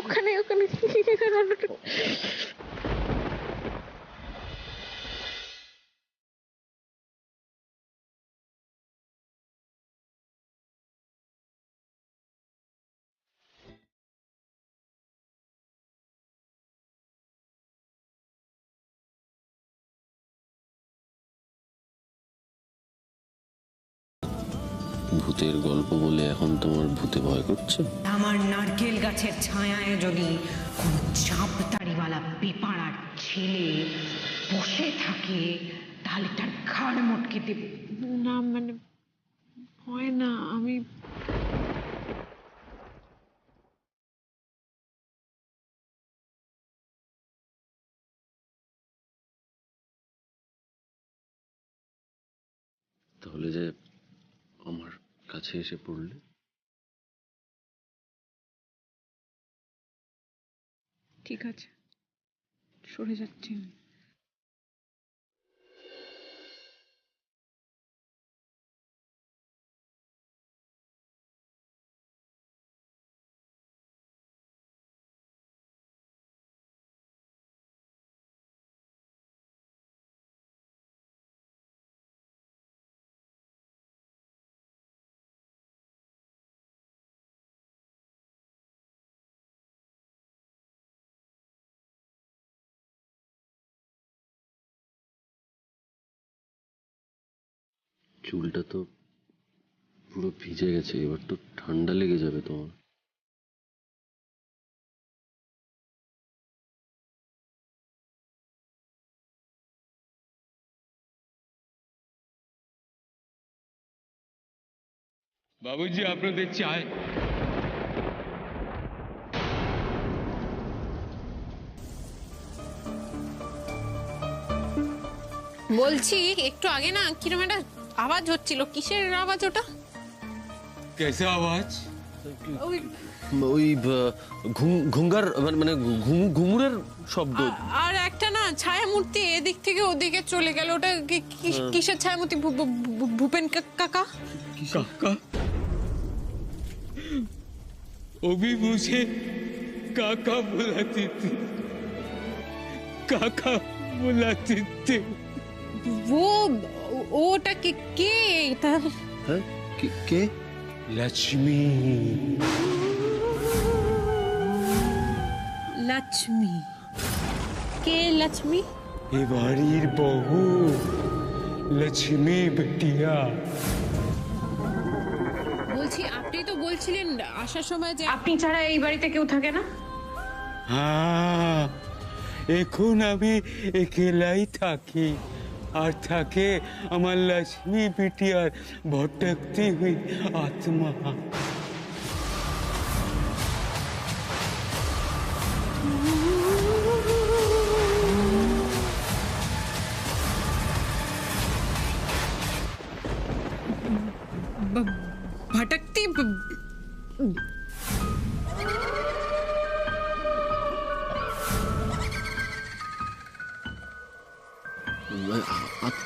ওখানে ওখানে ভূতের গল্প বলে এখন তোমার ভূতে ভয় করছে? আমার নারকেল গাছের ছায়ায় যদি কোন চাপতাড়িওয়ালা পেপাড়ার ছেলে বসে থাকে তাহলে তার ঘাড় মটকে দেব। না মানে হয় না, আমি তাহলে যে আমার কাছে এসে পড়লে? ঠিক আছে, সরে যাচ্ছি আমি। চুলটা তো পুরো ভিজে গেছে, এবার তো ঠান্ডা লেগে যাবে তোমার। বাবুজি আপনাদের চায়। বলছি একটু আগে না কিরম একটা আওয়াজ হচ্ছিল, কিসের আওয়াজ ওটা? कैसा आवाज? ওই ওই ঘুঙ্গার মানে ঘুঙুরের শব্দ। আর একটা না ছায়া মূর্তি এদিক থেকে ওদিকে চলে গেল, ওটা কিসের ছায়া মূর্তি? ভূপেন কাকা? काका वो भी मुझे काका बुलाती थी, काका बुलाती थी। ওটা কে এটা? হ্যাঁ, কে? लक्ष्मी। লক্ষ্মী? কে লক্ষ্মী? ये बाड़ीर बहू लक्ष्मी बिटिया। বলছি আপনি তো বলছিলেন আসার সময় যে আপনি ছাড়া এই বাড়িতে কেউ থাকে না? हाँ এখন আমি একেলাই থাকি, আর থাকে আমার লক্ষ্মী বিটিয়ার ভটকতি হুই আত্মা। ভটকতি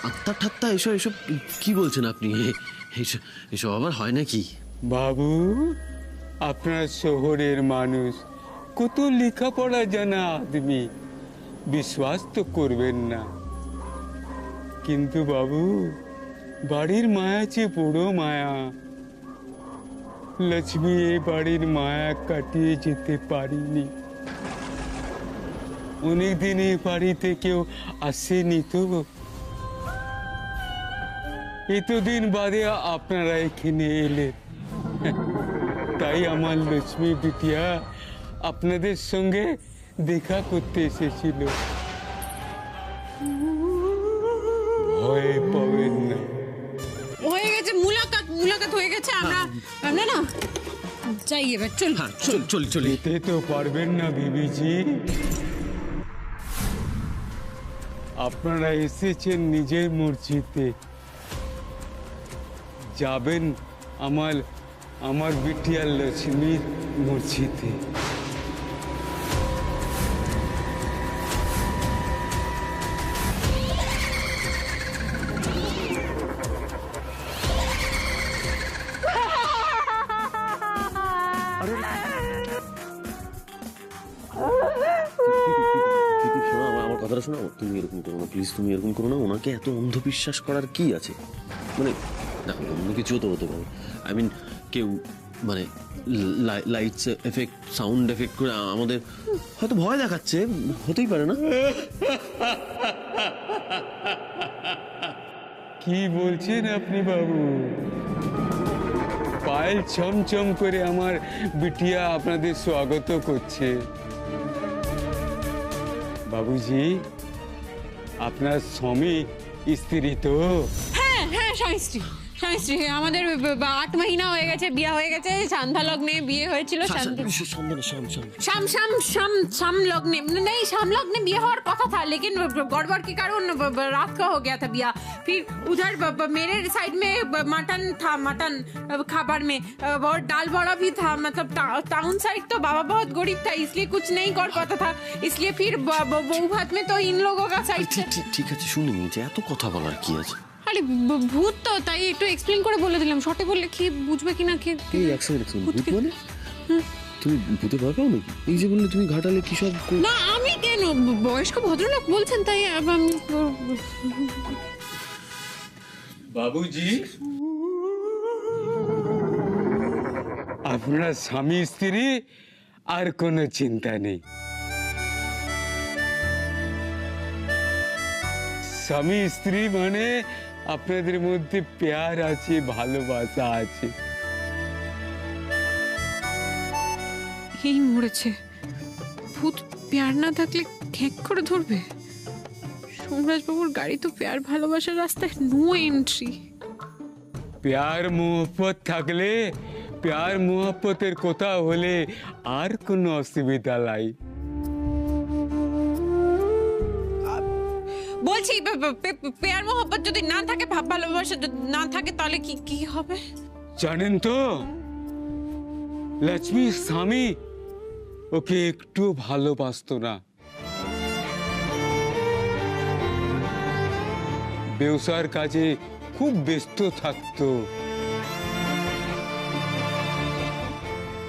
আত্মা ঠাত্তা এসব এসব কি বলছেন আপনি? এসব আবার হয় নাকি? বাবু আপনার শহরের মানুষ, কত লেখাপড়া জানা আদমি, বিশ্বাস তো করবেন না। কিন্তু বাবু বাড়ির মায়া চেয়ে বড় মায়া। লক্ষ্মী এই বাড়ির মায়া কাটিয়ে যেতে পারিনি। অনেকদিন এই বাড়িতে কেউ আসেনি তো, এতদিন বাদে আপনারা এখানে এলেন, তাই আমার লক্ষ্মী বিটিয়া আপনাদের সঙ্গে দেখা করতে এসেছিল। ভয় পাবেন না। হয়ে গেছে, মুলাকাত হয়ে গেছে। আমরা না যাই এবার, চল। হ্যাঁ চলি। যেতে তো পারবেন না বিবিজি, আপনারা এসেছেন নিজের মর্জিতে। যাবেন আমার বিটিয়া লক্ষ্মীর মর্জিতে। কথাটা শোনো, তুমি এরকম করো না প্লিজ, তুমি এরকম করো না। ওনাকে এত অন্ধবিশ্বাস করার কি আছে? মানে দেখো, অন্য কিছু তো হতে পারে। আই মিন কেউ মানে লাইটস এফেক্ট, সাউন্ড এফেক্ট করে আমাদের হয়তো ভয় দেখাচ্ছে, হতেই পারে না? কি বলছেন আপনি বাবু? পায়েল ছমছম করে আমার বিটিয়া আপনাদের স্বাগত করছে। বাবুজি, আপনার স্বামী স্ত্রী তো? হ্যাঁ হ্যাঁ, স্বামী স্ত্রী, স্বামী স্ত্রী। আমাদের 8 মহিনা হয়ে গেছে, বিয়ে হয়ে গেছে। সান্ধ্যা লগ্নে বিয়ে হয়েছিল। शाम लग्ने नहीं, शाम लग्ने बिया हमारा पता था, लेकिन गड़बड़ के कारण रात का हो गया था बिया। फिर उधर मेरे साइड में मटन था, मटन खाबर में, और दाल बड़ा भी था। मतलब टाउन साइड तो बाबा बहुत गरीब था, इसलिए कुछ नहीं कर पाता था। इसलिए फिर बहू भात में तो इन लोगों का साइड। ঠিক আছে, শুনে নিয়েছে, এত কথা বলার কি আছে? আরে ভূত তো, তাই একটু এক্সপ্লেন করে বলে দিলাম। শর্টে বললে কি বুঝবে কিনা কি? এই এক সেকেন্ড, ভূত মানে তুমি ভূতে ভয় পাও নাকি? এই যে বললে তুমি ঘাটালে কি সব না, আমি কেন, বয়স্ক ভদ্রলোক বলছেন তাই আমি। বাবুজি, আপনার স্বামী স্ত্রী আর কোনো চিন্তা নেই। স্বামী স্ত্রী মানে আপনাদের মধ্যে প্যার আছে, ভালোবাসা আছে। এই মরেছে। ভূত প্যার না থাকলে খ্যাক করে ধরবে। সোমরাজবাবুর গাড়ি তো প্যার ভালোবাসার রাস্তায় নো এন্ট্রি। প্যার মোহব্বত থাকলে, প্যার মোহব্বতের কথা হলে আর কোনো অসুবিধা নাই। বলছি প্যার মোহব্বত যদি না থাকে, ভাব ভালোবাসা যদি না থাকে, তাহলে কি কি হবে? জানেন তো, লক্ষ্মীর স্বামী ওকে একটু ভালোবাসতো না। ব্যবসার কাজে খুব ব্যস্ত থাকতো।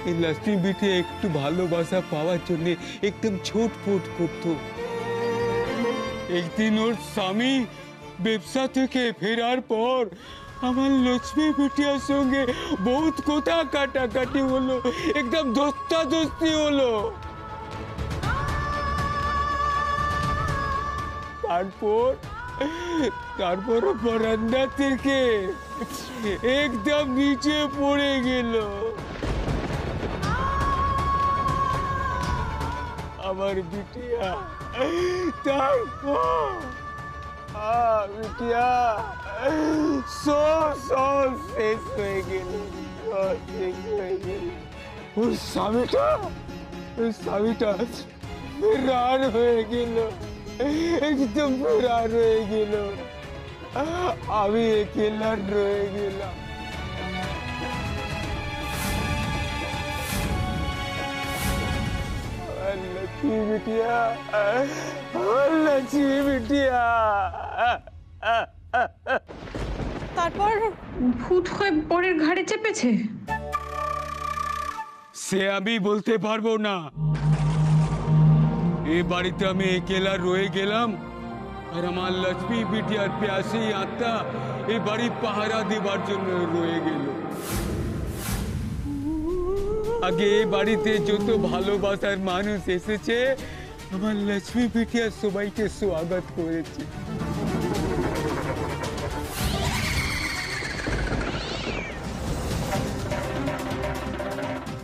এই লক্ষ্মী বিটি একটু ভালোবাসা পাওয়ার জন্য একদম ছটফট করতো। একদিন ওর স্বামী ব্যবসা থেকে ফেরার পর আমার লক্ষ্মী বিটিয়ার সঙ্গে বহুত কথা কাটাকাটি হলো, একদম ধস্তাধস্তি হলো। তারপর বারান্দা থেকে একদম নিচে পড়ে গেল। আমার বিটিয়া তারপর বিটিয়া সব শেষ হয়ে গেল, সব শেষ হয়ে গেল। ওর স্বামীটা ফেরার হয়ে গেল, একদম ফেরার হয়ে গেল। আমি একেলা রয়ে গেলাম। লক্ষ্মী বিটিয়া, লক্ষ্মী বিটিয়া। তারপর ভূত হয়ে পরের ঘাড়ে চেপেছে। সে আমি বলতে পারবো না। এই বাড়িতে আমি একেলা রয়ে গেলাম, আর আমার লক্ষ্মী বিটিয়ার প্যাসি আত্মা এই বাড়ি পাহারা দেবার জন্য রয়ে গেল। আগে এই বাড়িতে যত ভালোবাসার মানুষ এসেছে, আমার লক্ষ্মী বিটিয়া সবাইকে স্বাগত করেছে।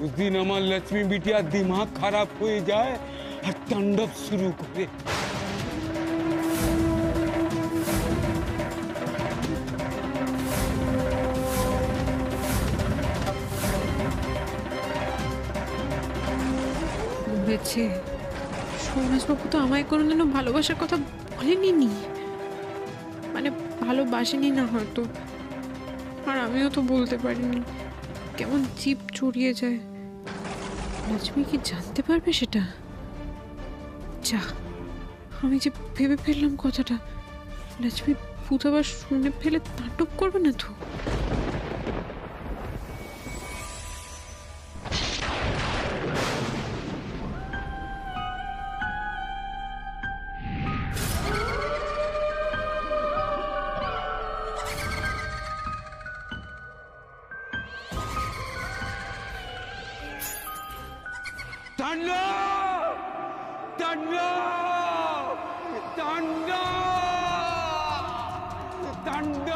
उस दिन আমার লক্ষ্মী বিটিয়া দিমাগ খারাপ হয়ে যায় আর তাণ্ডব শুরু করে। হয়েছে, সৌরাজবাবু তো আমায় কোনোদিনও ভালোবাসার কথা বলেনি, মানে ভালোবাসেনি না হয়তো, আর আমিও তো বলতে পারিনি। কেমন জিভ চড়িয়ে যায়। লক্ষ্মী কি জানতে পারবে সেটা? যা, আমি যে ভেবে ফেললাম কথাটা, লক্ষ্মী ভূত আবার শুনে ফেলে নাটক করবে না তো? तांडव तांडव तांडव तांडव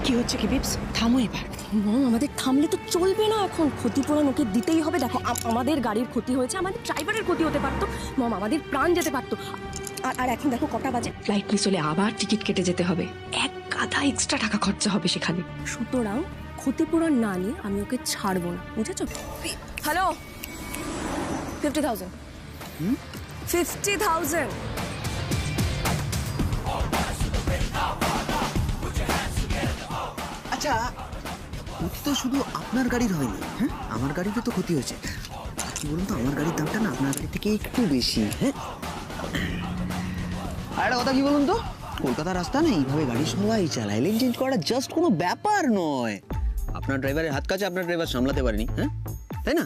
কি হচ্ছে কি বিপস, থামো এবার। মম, আমাদের থামলে তো চলবে না, এখন ক্ষতিপূরণ ওকে দিতেই হবে। দেখো আমাদের গাড়ির ক্ষতি হয়েছে, আমাদের ড্রাইভারের ক্ষতি হতে পারতো, মম আমাদের প্রাণ যেতে পারতো। আর এখন দেখো কটা বাজে, ফ্লাইট মিস হলে আবার টিকিট কেটে যেতে হবে, এক গাদা এক্সট্রা টাকা খরচা হবে সেখানে। সুতরাং ক্ষতিপূরণ না নিয়ে আমি ওকে ছাড়বো না, বুঝেছো? হ্যালো, 50,000 50,000। আচ্ছা, ক্ষতি তো শুধু আপনার গাড়ির হয়নি, হ্যাঁ আমার গাড়িতে তো ক্ষতি হয়েছে। কি বলুন তো, আমার গাড়ির দামটা না আপনার গাড়ি থেকে একটু বেশি। হ্যাঁ, আর একটা কথা কি বলুন তো, কলকাতার রাস্তা না এইভাবে গাড়ি সবাই চালায়, লেন চেঞ্জ করা জাস্ট কোনো ব্যাপার নয়। আপনার ড্রাইভারের হাত কাছে আপনার ড্রাইভার সামলাতে পারেনি, হ্যাঁ তাই না?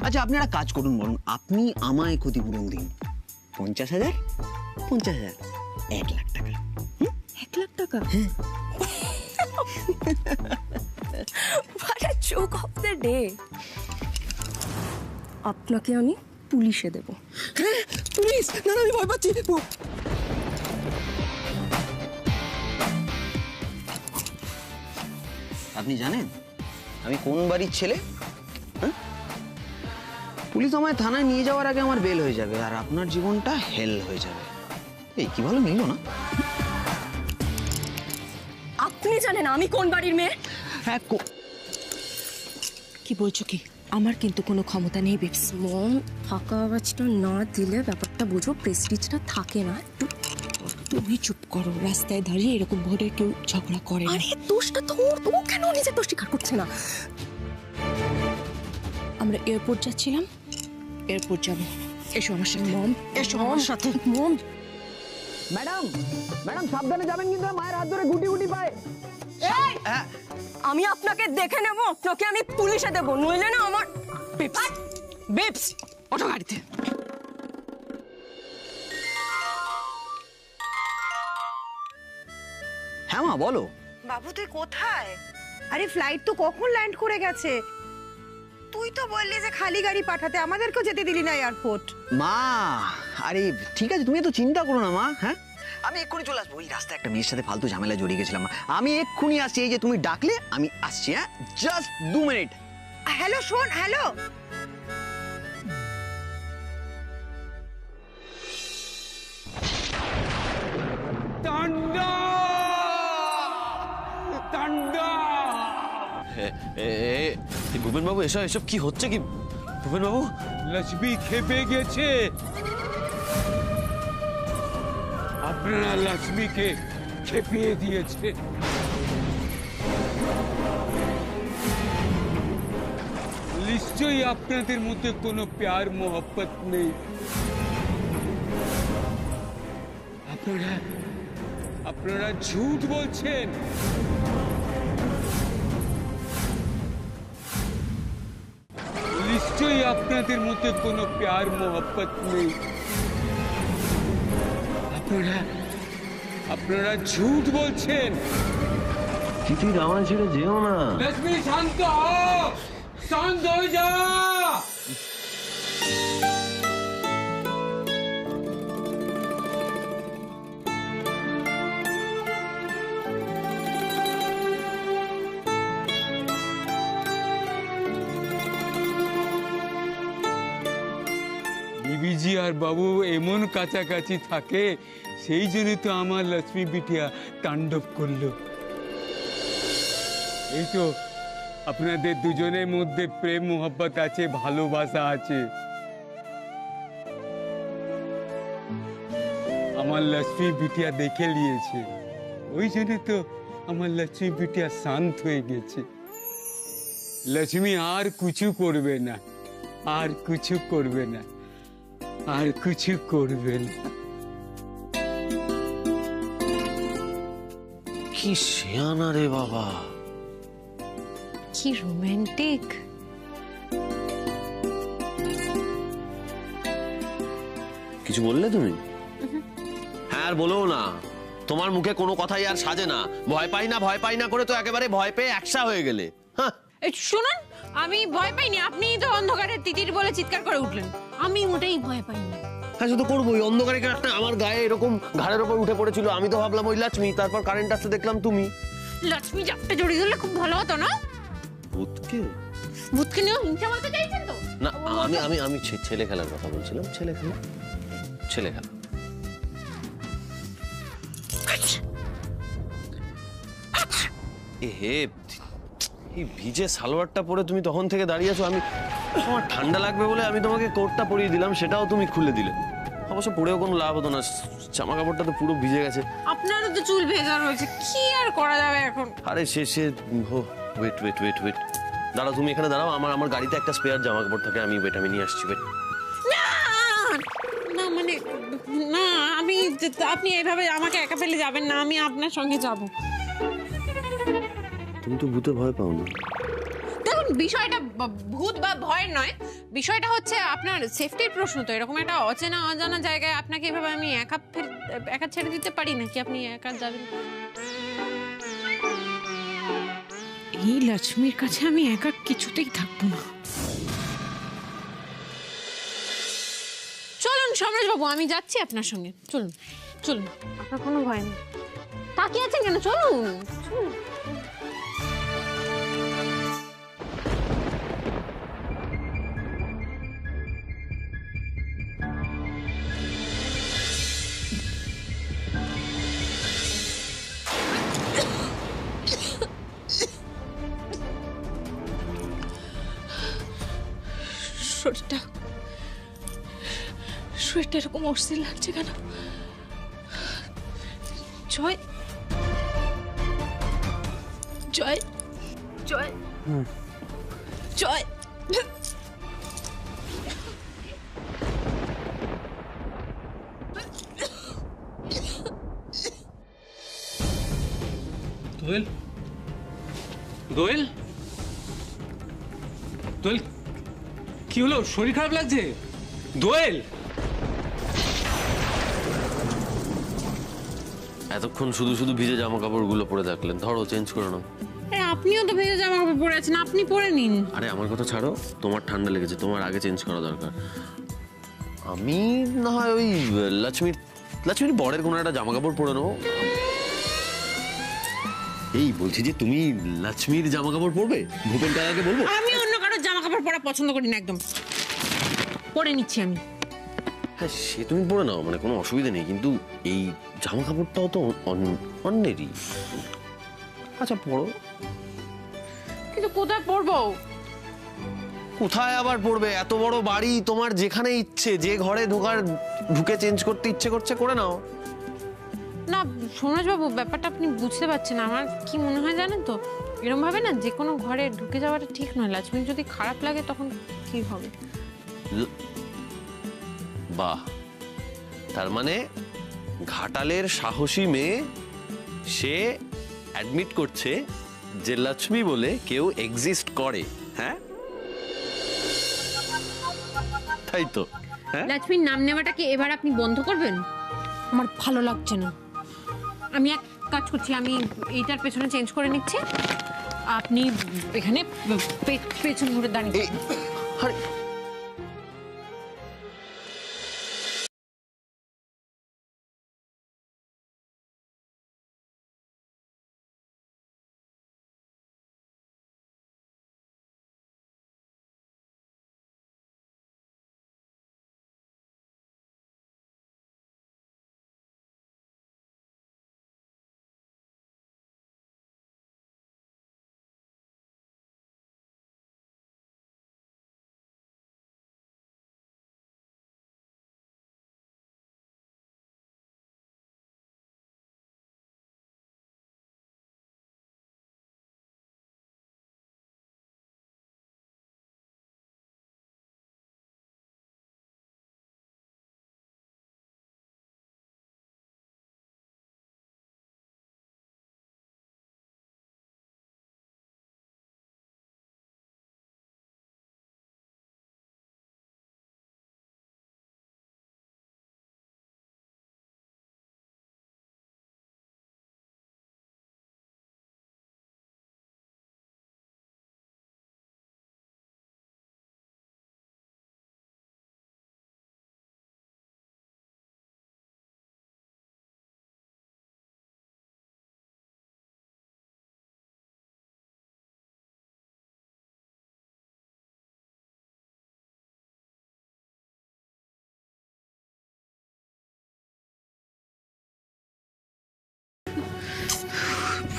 আচ্ছা, আপনি একটা কাজ করুন, বরং আপনি আমায় ক্ষতিপূরণ দিন 50,000 50,000 1 লাখ টাকা। 1 লাখ টাকা? হ্যাঁ। What a joke of the day! আপনাকে আমি পুলিশে দেব। হ্যাঁ, পুলিশ? না না, আমি ভয় পাচ্ছি। আপনি জানেন আমি কোন বাড়ির ছেলে? হ্যাঁ, পুলিশ আমায় থানায় নিয়ে যাওয়ার আগে আমার বেল হয়ে যাবে, আর আপনার জীবনটা হেল হয়ে যাবে। এই কি ভালো মিললো না? আপনি জানেন আমি কোন বাড়ির মেয়ে? হ্যাঁ, কি বলছো কি? আমার কিন্তু কোনো ক্ষমতা নেই বিপস। মম, ফাঁকা আওয়াজটা না দিলে ব্যাপারটা বুঝো, প্রেস্টিজটা থাকে না একটু। তুমি চুপ করো, রাস্তায় দাঁড়িয়ে এরকম ভোরে কেউ ঝগড়া করে না। আরে দোষটা তো ওর, তো ও কেন নিজের দোষ স্বীকার করছে না? আমরা এয়ারপোর্ট যাচ্ছিলাম, এয়ারপোর্ট যাবো, এসো আমার সাথে। মম, এসো আমার সাথে। মম, ম্যাডাম ম্যাডাম সাবধানে যাবেন কিন্তু, মায়ের হাত ধরে গুটি গুটি পায়। আমি আপনাকে দেখে নেব, আপনাকে আমি পুলিশে দেব, নইলে না আমার বিপস, বিপস, ওঠো গাড়িতে। হ্যাঁ মা, বলো। বাবু তুই কোথায়? আরে ফ্লাইট তো কখন ল্যান্ড করে গেছে। তুই তো বললি যে খালি গাড়ি পাঠাতে, আমাদেরকেও যেতে দিলি না এয়ারপোর্ট। মা, আরে ঠিক আছে, তুমি এত চিন্তা করো না মা। হ্যাঁ, আমি এক্ষুনি চলে আসবো। ওই রাস্তায় একটা মেয়ের সাথে ফালতু ঝামেলা জড়িয়ে গেছিলাম, আমি এক্ষুনি আসছি। এই যে তুমি ডাকলে আমি আসছি। হ্যাঁ, জাস্ট 2 মিনিট। হ্যালো শোন, হ্যালো। ভূপেন বাবু, এসব এসব কি হচ্ছে কি? ভূপেন বাবু, লক্ষ্মী খেপে গেছে। আপনারা লক্ষ্মীকে খেপিয়ে দিয়েছে। নিশ্চয়ই আপনাদের মধ্যে কোনো প্যার মোহব্বত নেই। আপনারা ঝুট বলছেন। নিশ্চয়ই আপনাদের মধ্যে কোনো প্যার মোহব্বত নেই। আপনারা ঝুট বলছেন। তিথি, আমায় ছেড়ে যেও না। লক্ষ্মী শান্ত হও, শান্ত হয়ে যা। বিবিজি আর বাবু এমন কাছাকাছি থাকে, সেই জন্য তো আমার লক্ষ্মী বিটিয়া তাণ্ডব করলো। এই তো আপনাদের দুজনের মধ্যে প্রেম মোহব্বত আছে, ভালোবাসা আছে। আমার লক্ষ্মী বিটিয়া দেখে নিয়েছে, ওই জন্য তো আমার লক্ষ্মী বিটিয়া শান্ত হয়ে গেছে। লক্ষ্মী আর কিছু করবে না, আর কিছু করবে না, আর কিছু করবে না। কি শেয়ানা রে বাবা। কি রোমান্টিক। কিছু বললে তুমি? হ্যাঁ আর বলো না, তোমার মুখে কোনো কথাই আর সাজে না। ভয় পাই না করে তো একেবারে ভয় পেয়ে একসা হয়ে গেলে। হ্যাঁ শুনুন, আমি ভয় পাইনি, আপনি তো অন্ধকারের তিতির বলে চিৎকার করে উঠলেন, আমি মোটেই ভয় পাইনি। হ্যাঁ সে তো করবোই, অন্ধকারে একটা আমার গায়ে এরকম ঘাড়ের ওপর উঠে পড়েছিল, আমি তো ভাবলাম ওই লক্ষ্মী, তারপর কারেন্ট আসতে দেখলাম তুমি। লক্ষ্মী জাপটা জড়িয়ে ধরলে খুব ভালো হতো না? ভূতকে? ভূতকে নিয়েও হিংসা মারতে চাইছেন তো? না আমি আমি আমি ছেলে খেলার কথা বলছিলাম, ছেলে খেলা। এ হে, এই ভিজে সালোয়ারটা পরে তুমি তখন থেকে দাঁড়িয়ে আছো, আমি আমার ঠান্ডা লাগবে বলে আমি তোমাকে কোটটা পরিয়ে দিলাম, সেটাও তুমি খুলে দিলে। অবশ্য পরেও কোনো লাভ হতো না, জামা কাপড়টা তো পুরো ভিজে গেছে। আপনারও তো চুল ভেজা রয়েছে, কি আর করা যাবে এখন? আরে ওয়েট দাঁড়াও, তুমি এখানে দাঁড়াও, আমার গাড়িতে একটা স্পেয়ার জামা কাপড় থাকে, আমি নিয়ে আসছি। না মানে না, আপনি এইভাবে আমাকে একা ফেলে যাবেন না, আমি আপনার সঙ্গে যাব। তুমি তো ভূতে ভয় পাও না। দেখুন, বিষয়টা ভূত বা ভয় নয়, বিষয়টা হচ্ছে আপনার সেফটির প্রশ্ন। তো এরকম একটা অচেনা অজানা জায়গায় আপনাকে এভাবে আমি একা ছেড়ে দিতে পারি নাকি? আপনি একা যাবেন? এই লক্ষ্মীর কাছে আমি একা কিছুতেই থাকবো না। চলুন সমরেশ বাবু, আমি যাচ্ছি আপনার সঙ্গে, চলুন চলুন, আপনার কোনো ভয় নেই। তাকিয়ে আছেন কেন? চলুন চলুন। শরীরটা এরকম অস্থির লাগছে কেন? জয় জয় জয় জয় দোয়েল, দোয়েল, দোয়েল, কি হলো? শরীর খারাপ লাগছে? দোয়েল, এতক্ষণ শুধু ভিজে জামা কাপড়গুলো পরে থাকলেন, ধরো চেঞ্জ করে নাও। আপনিও তো ভেজা জামা কাপড় পরে আছেন, আপনি পরে নিন। আরে আমার কথা ছাড়ো, তোমার ঠান্ডা লেগেছে, তোমার আগে চেঞ্জ করা দরকার। আমি না হয় ওই লক্ষ্মীর বরের কোনো একটা জামা কাপড় পরে নেবো। এই বলছি যে তুমি লক্ষ্মীর জামা কাপড় পরবে, ভূপেন কাকাকে বলবো? আমি অন্য কারোর জামা কাপড় পরা পছন্দ করি না, একদম। পরে নিচ্ছি আমি। হ্যাঁ সে তুমি পরে নাও, মানে কোনো অসুবিধা নেই, কিন্তু এই জামা কাপড়টাও তো অন্যেরই। আচ্ছা পরো। কিন্তু কোথায় পরবো? কোথায় আবার পড়বে? এত বড় বাড়ি, তোমার যেখানে ইচ্ছে, যে ঘরে ঢুকে চেঞ্জ করতে ইচ্ছে করছে করে নাও। না সমরেশ বাবু, ব্যাপারটা আপনি বুঝতে পারছেন। আমার কি মনে হয় জানেন তো, এরকম ভাবে না যে কোনো ঘরে ঢুকে যাওয়াটা ঠিক নয়। লক্ষ্মীর যদি খারাপ লাগে তখন কি হবে? বাহ, তার মানে ঘাটালের সাহসী মেয়ে সে অ্যাডমিট করছে যে লক্ষ্মী বলে কেউ এক্সিস্ট করে। হ্যাঁ তাই তো? হ্যাঁ, লক্ষ্মীর নাম নেওয়াটা কি এবার আপনি বন্ধ করবেন? আমার ভালো লাগছে না। আমি এক কাজ করছি, আমি এইটার পেছনে চেঞ্জ করে নিচ্ছি, আপনি এখানে পেছন ঘুরে দাঁড়িয়ে। আরে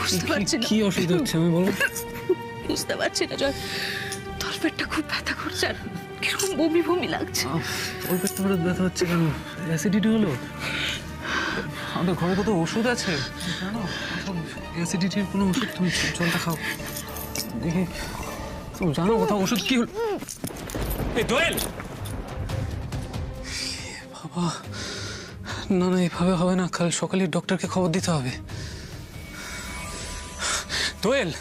বুঝতে পারছি না কি অসুবিধা হচ্ছে আমি বলো? বুঝতে পারছি না জয়, তোর পেটটা খুব ব্যথা করছে আর কিরকম বমি বমি লাগছে। ওর পেটটা হঠাৎ ব্যথা হচ্ছে কেন? অ্যাসিডিটি হলো? আমাদের ঘরে কত ওষুধ আছে জানো, অ্যাসিডিটির কোনো ওষুধ তুমি জলটা খাও দেখি। তুমি জানো কোথাও ওষুধ কি হলো? এই দোয়েল! বাবা, না না এভাবে হবে না, কাল সকালে ডক্টরকে খবর দিতে হবে। দোয়েল!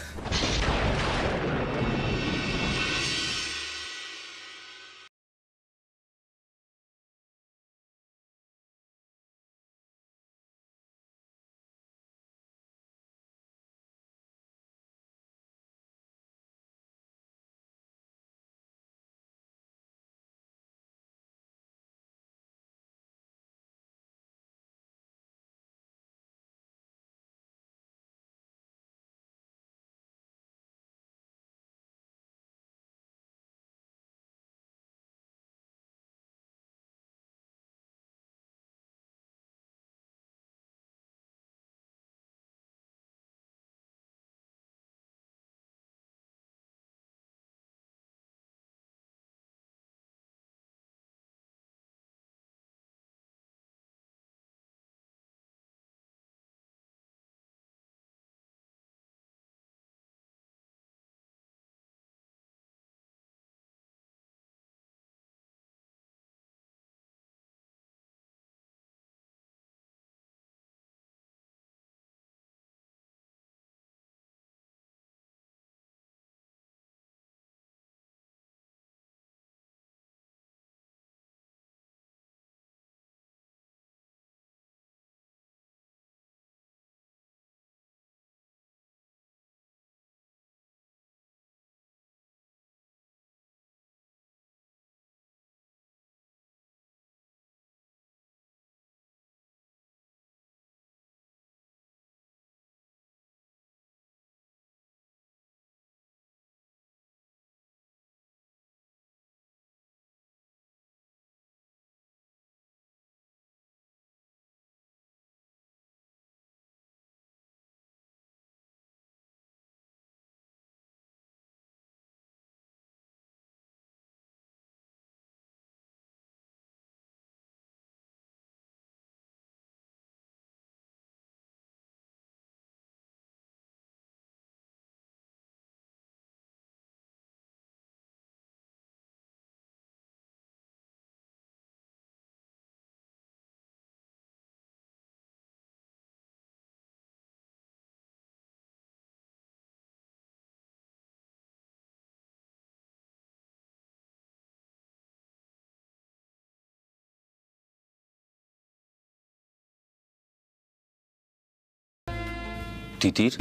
তিতির,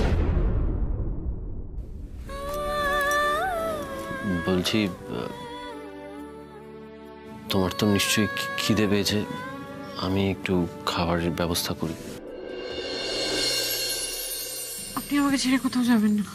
বলছি তোমার তো নিশ্চয়ই খিদে পেয়েছে, আমি একটু খাবারের ব্যবস্থা করি। আপনি আমাকে ছেড়ে কোথাও যাবেন না।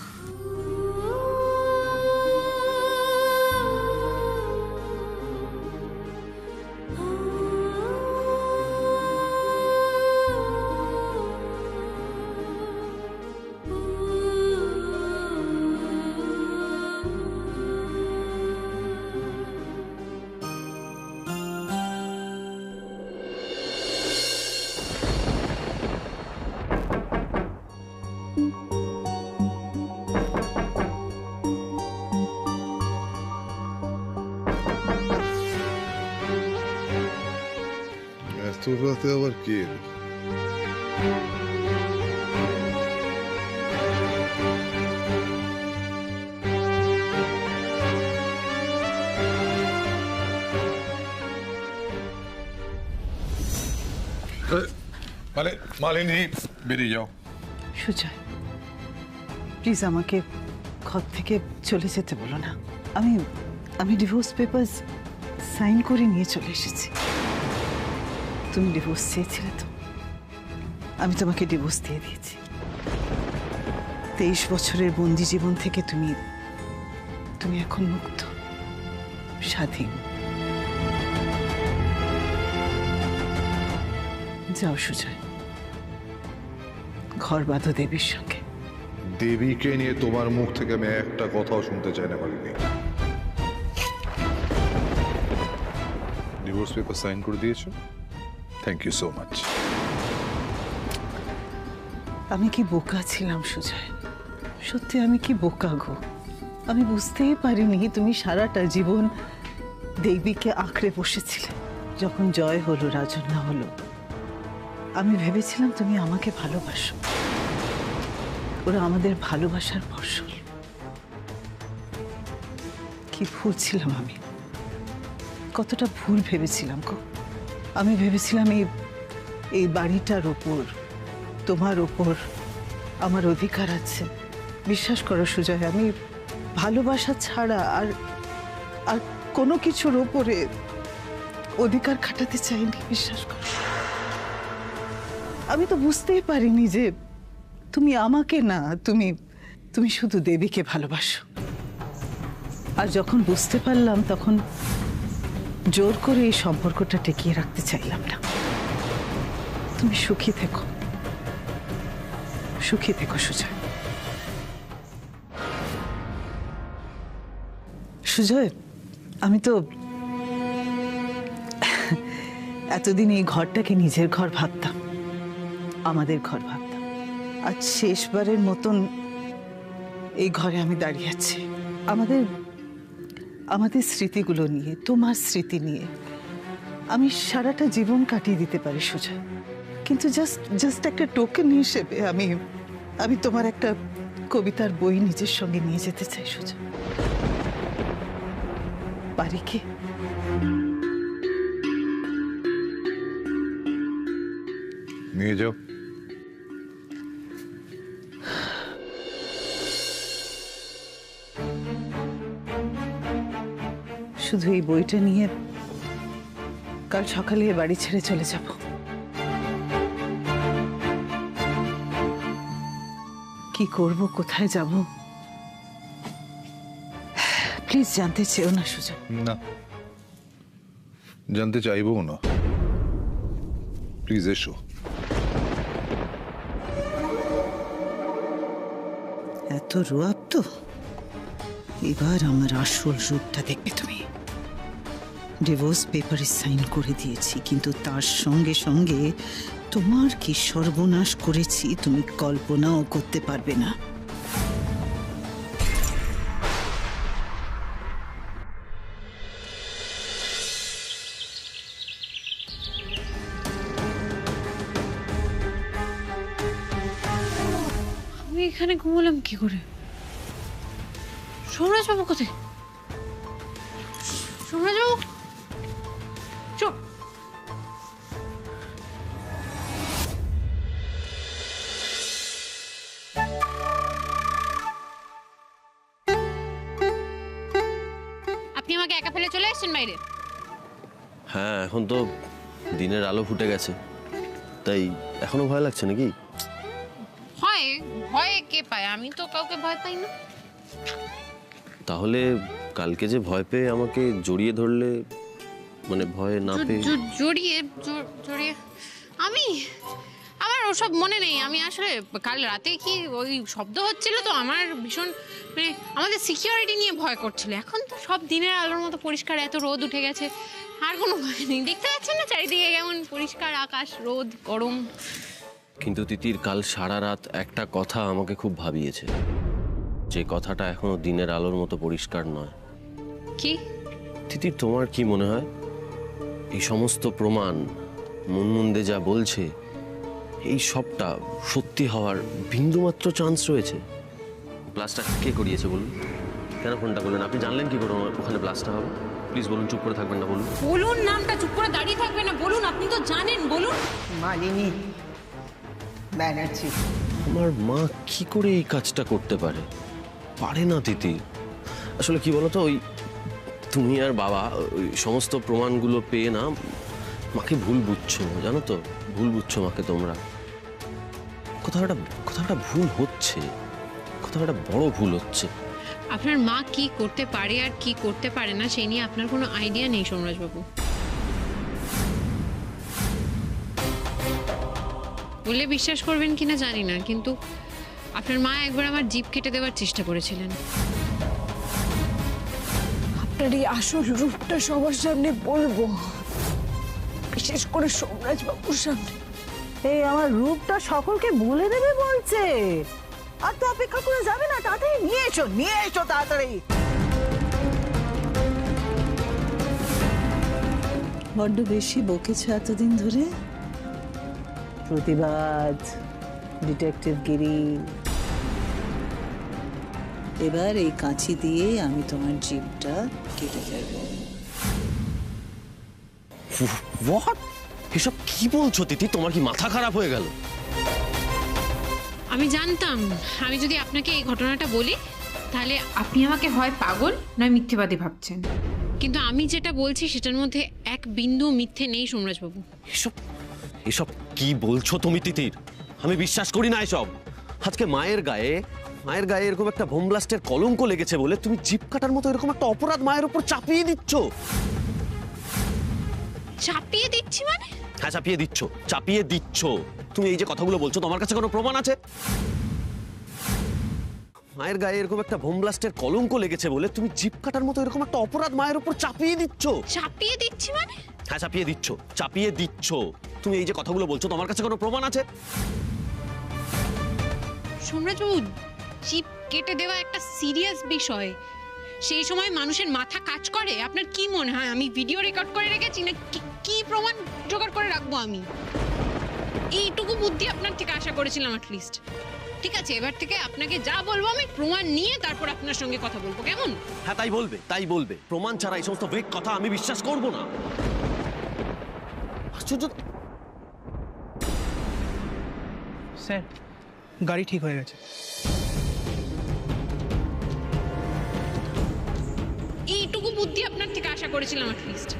এত রাতে আবার কে এলো? মানে মালিনী, বেরিয়ে যাও। সুজয়, প্লিজ আমাকে ঘর থেকে চলে যেতে বলো না। আমি ডিভোর্স পেপারস সাইন করে নিয়ে চলে এসেছি। তুমি ডিভোর্স চেয়েছিলে তো, আমি তোমাকে ডিভোর্স দিয়ে দিয়েছি। 23 বছরের বন্দি জীবন থেকে তুমি এখন মুক্ত, স্বাধীন। যাও সুজয়, ঘর বাঁধো দেবীর সঙ্গে। দেবীকে নিয়ে তোমার মুখ থেকে আমি একটা কথাও শুনতে চাই না মালিনী। ডিভোর্স পেপার সাইন করে দিয়েছো, থ্যাংক ইউ সো মাচ। আমি কি বোকা ছিলাম সুজয়, সত্যি আমি কি বোকা গো। আমি বুঝতেই পারিনি তুমি সারাটা জীবন দেবীকে আঁকড়ে বসেছিলে। যখন জয় হলো, রাজন্যা হলো, আমি ভেবেছিলাম তুমি আমাকে ভালোবাসো, ওরা আমাদের ভালোবাসার ফসল। কি ভুল ছিলাম আমি, কতটা ভুল ভেবেছিলাম গো। আমি ভেবেছিলাম এই বাড়িটার ওপর, তোমার ওপর আমার অধিকার আছে। বিশ্বাস করো সুজয়, আমি ভালোবাসা ছাড়া আর কোনো কিছুর ওপরে অধিকার খাটাতে চাইনি। বিশ্বাস করো, আমি তো বুঝতেই পারিনি যে তুমি আমাকে না, তুমি শুধু দেবীকে ভালোবাসো। আর যখন বুঝতে পারলাম তখন জোর করে এই সম্পর্কটা টিকিয়ে রাখতে চাইলাম না। তুমি সুখী থেকো, সুখী থেকো সুজয়। সুজয়, আমি তো এতদিন এই ঘরটাকে নিজের ঘর ভাবতাম, আমাদের ঘর ভাবতাম। আজ শেষবারের মতন এই ঘরে আমি দাঁড়িয়ে আছি, আমাদের স্মৃতিগুলো নিয়ে, তোমার স্মৃতি নিয়ে আমি সারাটা জীবন কাটিয়ে দিতে পারি সুজয়। কিন্তু জাস্ট একটা টোকেন হিসেবে আমি তোমার একটা কবিতার বই নিজের সঙ্গে নিয়ে যেতে চাই সুজয়। পারি কি? নিয়ে যাও। শুধু এই বইটা নিয়ে কাল সকালে বাড়ি ছেড়ে চলে যাব। কি করব, কোথায় যাব, প্লিজ জানতে চেও না সুজয়। না, জানতে চাইবো না, প্লিজ এসো। এত রুয়াব তো, এবার আমার আসল রূপটা দেখবে তুমি। ডিভোর্স পেপারে সাইন করে দিয়েছি, কিন্তু তার সঙ্গে সঙ্গে তোমার কি সর্বনাশ করেছি তুমি কল্পনাও করতে পারবে না। আমি এখানে ঘুমালাম কি করে? সৌরাজ বাবু কোথায়? সৌরাজ বাবু চুপ। আপনি আমাকে একা ফেলে চলে আসছেন বাইরে? হ্যাঁ, এখন তো দিনের আলো ফুটে গেছে, তাই এখনো ভয় লাগছে নাকি? হয়, ভয় কে পায়? আমি তো কাউকে ভয় পাই না। তাহলে কালকে যে ভয় পেয়ে আমাকে জড়িয়ে ধরলে, মানে ভয় না পেয়ে জড়িয়ে আমার ওসব মনে নেই। আমি আসলে কাল রাতে কি ওই শব্দ হচ্ছিল তো আমার ভীষণ, মানে আমাদের সিকিউরিটি নিয়ে ভয় করছিল। এখন তো সব দিনের আলোর মতো পরিষ্কার, এত রোদ উঠে গেছে, আর কোনো ভয় নেই। দেখতে পাচ্ছেন না চারিদিকে কেমন পরিষ্কার আকাশ, রোদ, গরম। কিন্তু তিতির, কাল সারা রাত একটা কথা আমাকে খুব ভাবিয়েছে, যে কথাটা এখনো দিনের আলোর মতো পরিষ্কার নয়। কি তিতির, তোমার কি মনে হয় এই সমস্ত প্রমাণ, মুনমুন্দে যা বলছে, এই সবটা সত্যি হওয়ার বিন্দুমাত্র চান্স রয়েছে? ব্লাস্টটা কে করিয়েছে বলুন? কেন ফোনটা করলেন? আপনি জানলেন কি করে ওখানে ব্লাস্টটা হবে? প্লিজ বলুন, চুপ করে থাকবেন না, বলুন। বলুন, নামটা চুপ করে দাঁড়িয়ে থাকবে না, বলুন। আপনি তো জানেন, বলুন। মালিনী ব্যানার্জি। আমার মা কি করে এই কাজটা করতে পারে? পারে না তিতি। আসলে কি বলতো, ওই তুমি আর বাবা ওই সমস্ত প্রমাণগুলো পেয়ে না মাকে ভুল বুঝছো, জানো তো? ভুল বুঝছো মাকে তোমরা। কোথাও একটা ভুল হচ্ছে, কোথাও একটা বড় ভুল হচ্ছে। আপনার মা কি করতে পারে আর কি করতে পারে না সেই নিয়ে আপনার কোনো আইডিয়া নেই সোমরাজ বাবু। বলে বিশ্বাস করবেন কিনা জানি না, কিন্তু আপনার মা একবার আমার জিভ কেটে দেওয়ার চেষ্টা করেছিলেন। আপনার এই আসল রূপটা সবার সামনে বলবো, বিশেষ করে সোমরাজ বাবুর সামনে। এই আমার রূপটা সকলকে বলে দেবে বলছে। আর তো অপেক্ষা করে যাবে না, তাড়াতাড়ি নিয়ে এসো তাড়াতাড়ি। বড্ড বেশি বকেছে এতদিন ধরে। প্রতিবাদ, ডিটেকটিভ গিরি। এবার এই কাঁচি দিয়ে আমি তোমার জিভটা কেটে ফেলবো। হোয়াট? এসব কি বলছো তিথি? তোমার কি মাথা খারাপ হয়ে গেল? আমি জানতাম আমি যদি আপনাকে এই ঘটনাটা বলি তাহলে আপনি আমাকে হয় পাগল নয় মিথ্যেবাদী ভাবছেন, কিন্তু আমি যেটা বলছি সেটার মধ্যে এক বিন্দু মিথ্যে নেই সোমরাজবাবু। এসব কি বলছো তুমি তিতির? আমি বিশ্বাস করি না এসব। আজকে মায়ের গায়ে এরকম একটা বোম ব্লাস্টের কলঙ্ক লেগেছে বলে তুমি জিভ কাটার মতো এরকম একটা অপরাধ মায়ের উপর চাপিয়ে দিচ্ছ। চাপিয়ে দিচ্ছি মানে? হ্যাঁ, চাপিয়ে দিচ্ছ। তুমি এই যে কথাগুলো বলছো, তোমার কাছে কোনো প্রমাণ আছে? মায়ের গায়ে এরকম একটা বোম ব্লাস্টের কলঙ্ক লেগেছে বলে তুমি জিভ কাটার মতো এরকম একটা অপরাধ মায়ের উপর চাপিয়ে দিচ্ছ। চাপিয়ে দিচ্ছি মানে? হ্যাঁ, চাপিয়ে দিচ্ছ। তুমি এই যে কথাগুলো বলছো, তোমার কাছে কোনো প্রমাণ আছে? সোমরাজবাবু, জিভ কেটে দেওয়া একটা সিরিয়াস বিষয়। সেই সময় মানুষের মাথা কাজ করে। আপনার কি মনে হয় আমি ভিডিও রেকর্ড করে রেখেছি না কি প্রমাণ জোগাড় করে রাখবো আমি? এইটুকু বুদ্ধি আপনার থেকে আশা করেছিলাম অ্যাটলিস্ট। ঠিক আছে, এবার থেকে আপনাকে যা বলবো আমি প্রমাণ নিয়ে তারপর আপনার সঙ্গে কথা বলবো, কেমন? হ্যাঁ, তাই বলবে। প্রমাণ ছাড়া এই সমস্ত ফেক কথা আমি বিশ্বাস করব না। আশ্চর্য। স্যার, গাড়ি ঠিক হয়ে গেছে। এইটুকু বুদ্ধি আপনার থেকে আশা করেছিলাম অ্যাটলিস্ট।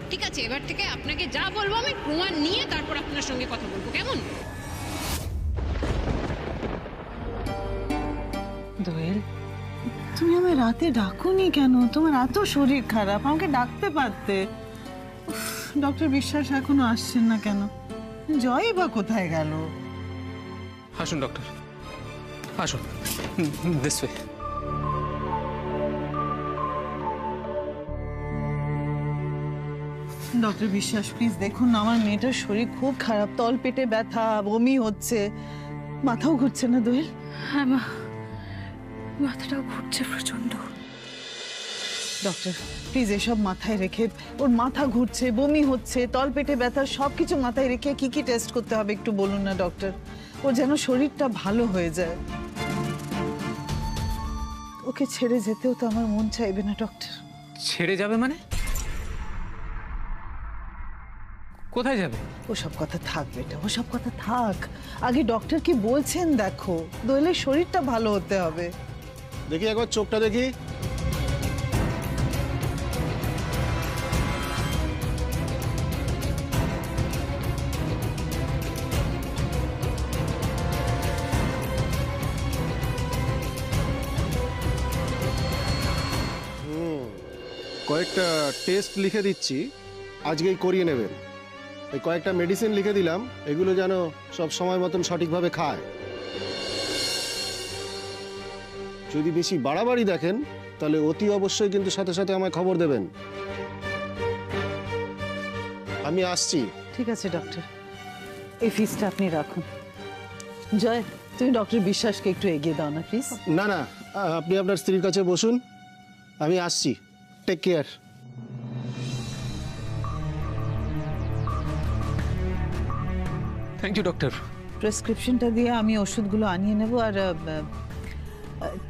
ঠিক আছে, এবার থেকে আপনাকে যা বলবো আমি প্রমাণ নিয়ে তারপর আপনার সঙ্গে কথা বলবো, কেমন? দোয়েল, তুমি আমায় রাতে ডাকুনি কেন? তোমার এত শরীর খারাপ, আমাকে ডাকতে পারতে। ডক্টর বিশ্বাস এখনো আসছেন না কেন? জয় বা কোথায় গেল? আসুন ডক্টর, আসুন। This way. ডক্টর বিশ্বাস, প্লিজ দেখুন না, আমার মেয়েটার শরীর খুব খারাপ। তল পেটে ব্যথা, বমি হচ্ছে, মাথাও ঘুরছে না দোয়েল? হ্যাঁ মা, মাথাটাও ঘুরছে প্রচন্ড। ডক্টর প্লিজ এসব মাথায় রেখে, ওর মাথা ঘুরছে, বমি হচ্ছে, তল পেটে ব্যথা, সবকিছু মাথায় রেখে কি কি টেস্ট করতে হবে একটু বলুন না ডক্টর। ও যেন শরীরটা ভালো হয়ে যায়। ওকে ছেড়ে যেতেও তো আমার মন চাইবে না ডক্টর। ছেড়ে যাবে মানে? কোথায় যাবে? ওসব কথা থাক বেটা, ওসব কথা থাক। আগে ডক্টর কি বলছেন দেখো। দোয়েলের শরীরটা ভালো হতে হবে। দেখি একবার চোখটা দেখি। কয়েকটা টেস্ট লিখে দিচ্ছি, আজকেই করিয়ে নেবেন। এই কয়েকটা মেডিসিন লিখে দিলাম, এগুলো যেন সব সময় মতন সঠিকভাবে খায়। যদি বেশি বাড়াবাড়ি দেখেন তাহলে অতি অবশ্যই কিন্তু সাথে সাথে আমায় খবর দেবেন। আমি আসছি। ঠিক আছে ডক্টর, এই ফিসটা আপনি রাখুন। জয়, তুমি ডক্টর বিশ্বাসকে একটু এগিয়ে দাও না প্লিজ। না না, আপনি আপনার স্ত্রীর কাছে বসুন, আমি আসছি। Take care. Thank you doctor. প্রেসক্রিপশনটা দিয়ে আমি ওষুধগুলো আনিয়ে নেব, আর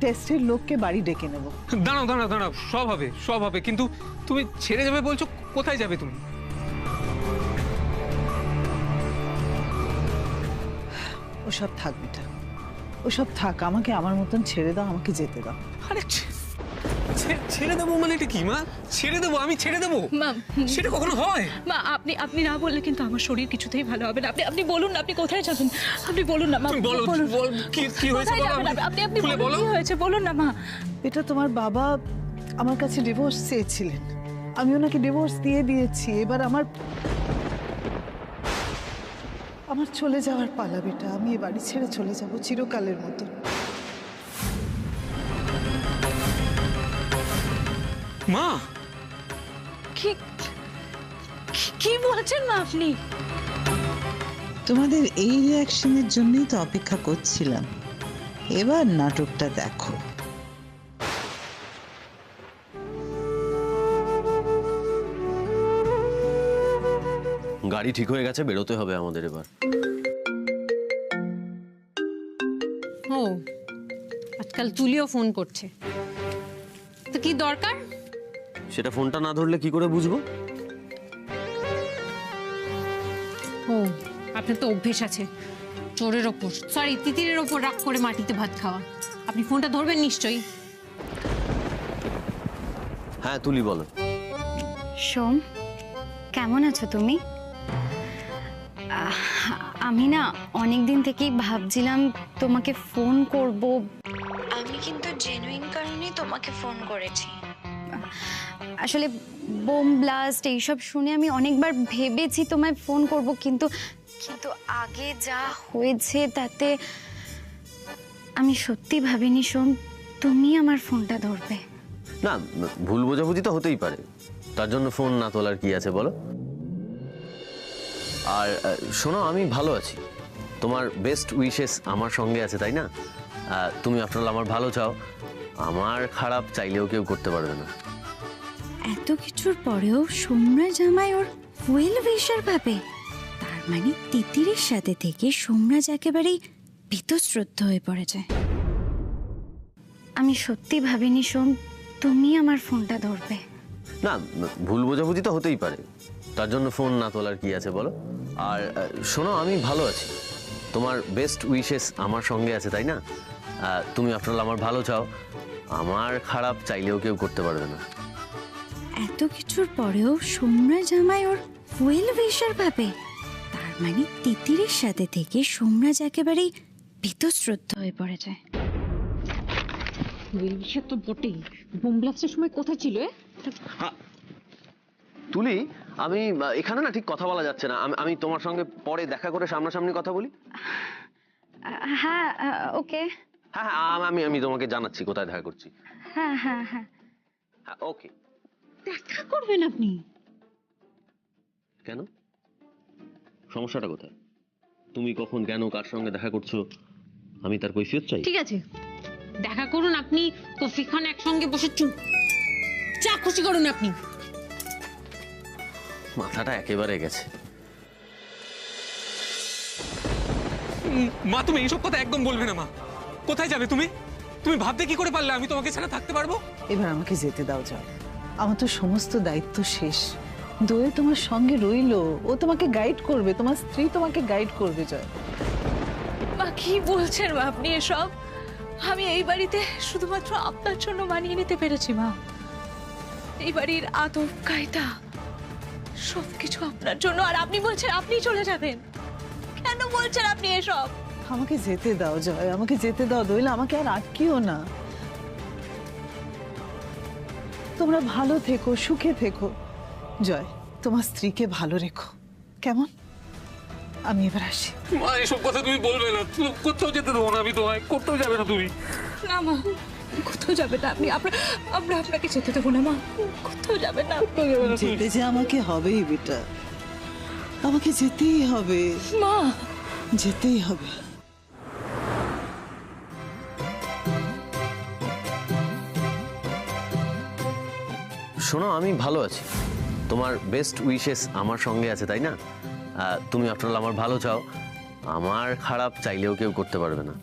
টেস্টের লোককে বাড়ি ডেকে নেব। দাঁড়াও, সব হবে, কিন্তু তুমি ছেড়ে যাবে বলছো, কোথায় যাবে তুমি? ওসব থাক বেটা, ওসব থাক। আমাকে আমার মতন ছেড়ে দাও, আমাকে যেতে দাও। আরে ছেড়ে দেবো মানে এটা কি মা? ছেড়ে দেবো? আমি ছেড়ে দেবো? মা, সেটা কখনো হয়? মা, আপনি না বললে কিন্তু আমার শরীর কিছুতেই ভালো হবে না। আপনি বলুন না, আপনি কোথায় যাবেন? আপনি বলুন না মা। বলো, কি হয়েছে বলো। আপনি বলুন, কি হয়েছে বলুন না মা। এটা তোমার বাবা আমার কাছে ডিভোর্স চেয়েছিলেন, আমি ওনাকে ডিভোর্স দিয়ে দিয়েছি। এবার আমার চলে যাওয়ার পালা বেটা, আমি এ বাড়ি ছেড়ে চলে যাব চিরকালের মতো। মা, কি বলছেন না আপনি? তোমাদের এই রিয়াকশনের জন্যই তো অপেক্ষা করছিলাম। এবার নাটকটা দেখো। গাড়ি ঠিক হয়ে গেছে, বেরোতে হবে আমাদের এবার। ও আজকাল তুলিও ফোন করছে, তো কি দরকার? সেটা ফোনটা না ধরলে কি করে বুঝবো? ও আপনার তো অভ্যেস আছে চোরের ওপর, সরি তিতিরের ওপর রাগ করে মাটিতে ভাত খাওয়া। আপনি ফোনটা ধরবেন নিশ্চয়ই। হ্যাঁ তুলি বলো। সোম, কেমন আছো তুমি? আমি না অনেক দিন থেকেই ভাবছিলাম তোমাকে ফোন করব। আমি কিন্তু জেনুইন কারণে তোমাকে ফোন করেছি। আসলে বোম ব্লাস্ট এইসব শুনে আমি অনেকবার ভেবেছি তোমায় ফোন করব, কিন্তু আগে যা হয়েছে তাতে আমি সত্যি ভাবিনি সোম তুমি আমার ফোনটা ধরবে। না, ভুল বোঝাবুঝি তো হতেই পারে, তার জন্য ফোন না তোলার কি আছে বলো? আর শোনো, আমি ভালো আছি, তোমার বেস্ট উইশেস আমার সঙ্গে আছে, তাই না? তুমি আফটার অল আমার ভালো চাও, আমার খারাপ চাইলেও কেউ করতে পারবে না। এত কিছুর পরেও সোমরাজ আমায় ওর ওয়েল উইশার ভাবে, তার মানে তিতিরের সাথে থেকে সোমরাজ একেবারেই বীতশ্রদ্ধ হয়ে পড়ে যায়। আমি সত্যি ভাবিনি সোম তুমি আমার ফোনটা ধরবে। না, ভুল বোঝাবুঝি তো হতেই পারে, তার জন্য ফোন না তোলার কি আছে বলো? আর শোনো, আমি ভালো আছি, তোমার বেস্ট উইশেস আমার সঙ্গে আছে, তাই না? তুমি আফটার অল আমার ভালো চাও, আমার খারাপ চাইলেও কেউ করতে পারবে না। এত কিছুর পরেও সোমরাজ আমায় ওর ওয়েল উইশার ভাবে, তার মানে তিতিরের সাথে থেকে সোমরাজ একেবারেই বীতশ্রদ্ধ হয়ে পড়ে যায়। ওয়েল উইশার তো বটেই, বোম ব্লাস্টের সময় কোথায় ছিল? তুলি, আমি এখানে না ঠিক কথা বলা যাচ্ছে না, আমি তোমার সঙ্গে পরে দেখা করে সামনাসামনি কথা বলি। হ্যাঁ ওকে। হ্যাঁ হ্যাঁ, আমি তোমাকে জানাচ্ছি কোথায় দেখা করছি। হ্যাঁ হ্যাঁ হ্যাঁ হ্যাঁ ওকে। দেখা করবেন আপনি? কেন, সমস্যাটা কোথায়? তুমি কখন, কেন, কার সঙ্গে দেখা করছো, আমি তার কৈফিয়ত চাই? ঠিক আছে, দেখা করুন আপনি, কফি খান একসঙ্গে বসে, চা খুশি করুন আপনি। মাথাটা একেবারে গেছে। মা তুমি এইসব কথা একদম বলবে না। মা, কোথায় যাবে তুমি? তুমি ভাবতে কি করে পারলে আমি তোমাকে ছাড়া থাকতে পারবো? এবার আমাকে যেতে দাও, যাও। আমার তো সমস্ত দায়িত্ব শেষ। দোয়ে তোমার সঙ্গে রইলো, ও তোমাকে গাইড করবে, তোমার স্ত্রী তোমাকে গাইড করবে। জয়, মা কি বলছেন মা আপনি এসব? আমি এই বাড়িতে শুধুমাত্র আপনার জন্য মানিয়ে নিতে পেরেছি মা। এই বাড়ির আদব কায়দা সবকিছু আপনার জন্য, আর আপনি বলছেন আপনি চলে যাবেন? কেন বলছেন আপনি এসব? আমাকে যেতে দাও জয়, আমাকে যেতে দাও। দইলে আমাকে আর আটকিও না। তোমরা ভালো থেকো, সুখে থেকো। জয়, তোমার স্ত্রীকে ভালো রেখো, কেমন? আমি এবার আসি। মা এসব কথা তুমি বলবে না, কোথাও যেতে দেবো না আমি তোমায়, কোথাও যাবে না তুমি। না মা, কোথাও যাবে না আপনি, আমরা আপনাকে যেতে দেবো না মা, কোথাও যাবে না। যেতে যে আমাকে হবেই বেটা, আমাকে যেতেই হবে মা, যেতেই হবে। শোনো, আমি ভালো আছি, তোমার বেস্ট উইশেস আমার সঙ্গে আছে, তাই না? তুমি আফটার অল আমার ভালো চাও, আমার খারাপ চাইলেও কেউ করতে পারবে না।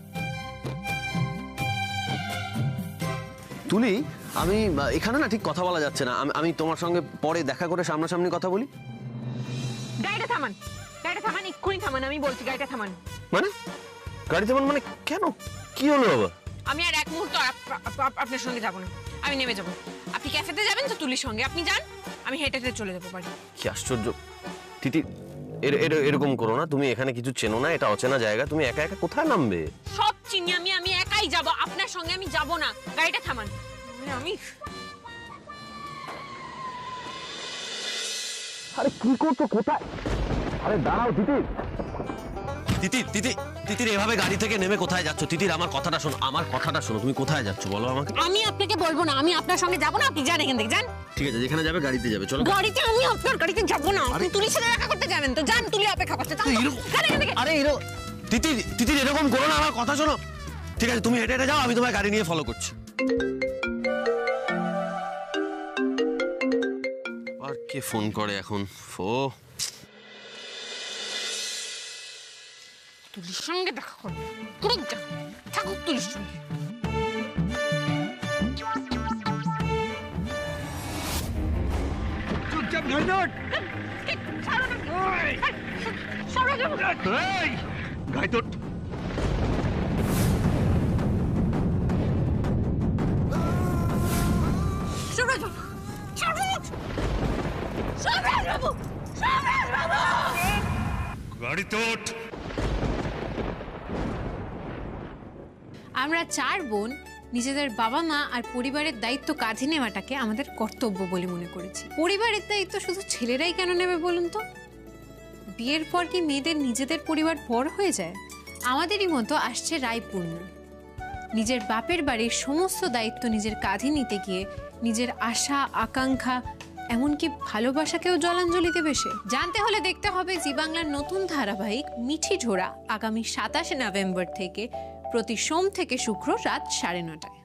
তুলি, আমি এখানে না ঠিক কথা বলা যাচ্ছে না, আমি তোমার সঙ্গে পরে দেখা করে সামনাসামনি কথা বলি। গাড়িটা থামান, গাড়িটা থামান, এক্ষুনি থামান, আমি বলছি গাড়িটা থামান। মানে গাড়ি থামান মানে? কেন, কি হলো বাবা? আমি আর এক মুহূর্ত আপনার সঙ্গে যাব না, আমি নেমে যাব। আপনি ক্যাফেতে যাবেন তো তুলির সঙ্গে, আপনি যান, আমি হেঁটে হেঁটে চলে যাবো বাড়ি। কি আশ্চর্য তিতি, এরকম করো না, তুমি এখানে কিছু চেনো না, এটা অচেনা জায়গা, তুমি একা একা কোথায় নামবে? সব চিনি আমি একাই যাব, আপনার সঙ্গে আমি যাব না। গাড়িটা থামান। আমি আরে কি করছো, কোথায়? আরে দাঁড়াও তিতির। তিতির তিতির তিতির এভাবে গাড়ি থেকে নেমে কোথায় যাচ্ছ? তিতির আমার কথাটা শোনো, আমার কথাটা শোনো, তুমি কোথায় যাচ্ছ বলো আমাকে। আমি আপনাকে বলবো না, আমি আপনার সঙ্গে যাবো না, আপনি যান এখান থেকে, যান। ঠিক আছে, যেখানে যাবে গাড়িতে যাবে, চলো। গাড়িতে? আমি আপনার গাড়িতে যাবো না, আপনি তুলির সাথে দেখা করতে যাবেন তো, যান, তুলি অপেক্ষা করতে। আরে তিতির তিতির এরকম করো না, আমার কথা শোনো। ঠিক আছে, তুমি হেঁটে হেঁটে যাও, আমি তোমার গাড়ি নিয়ে ফলো করছি। আর কে ফোন করে এখন? তুলির সঙ্গে দেখা করবে, করুক, যান, থাকুক তুলির সঙ্গে। চুপচাপ ঘাইদট, ঘাইদট। গাড়িতে ওঠ। আমরা 4 বোন নিজেদের বাবা মা আর পরিবারের দায়িত্ব কাঁধে নেওয়াটাকে আমাদের কর্তব্য বলে মনে করেছি। পরিবারের দায়িত্ব শুধু ছেলেরাই কেন নেবে বলুন তো? বিয়ের পর কি মেয়েদের নিজেদের পরিবার বড় হয়ে যায়? আমাদেরই মতো আসছে রায়পূর্ণা, নিজের বাপের বাড়ির সমস্ত দায়িত্ব নিজের কাঁধে নিতে গিয়ে নিজের আশা আকাঙ্ক্ষা এমনকি ভালোবাসাকেও জলাঞ্জলি দেবে সে। জানতে হলে দেখতে হবে জি বাংলার নতুন ধারাবাহিক মিঠি ঝোড়া আগামী 27 নভেম্বর থেকে প্রতি সোম থেকে শুক্র রাত 9:30টায়।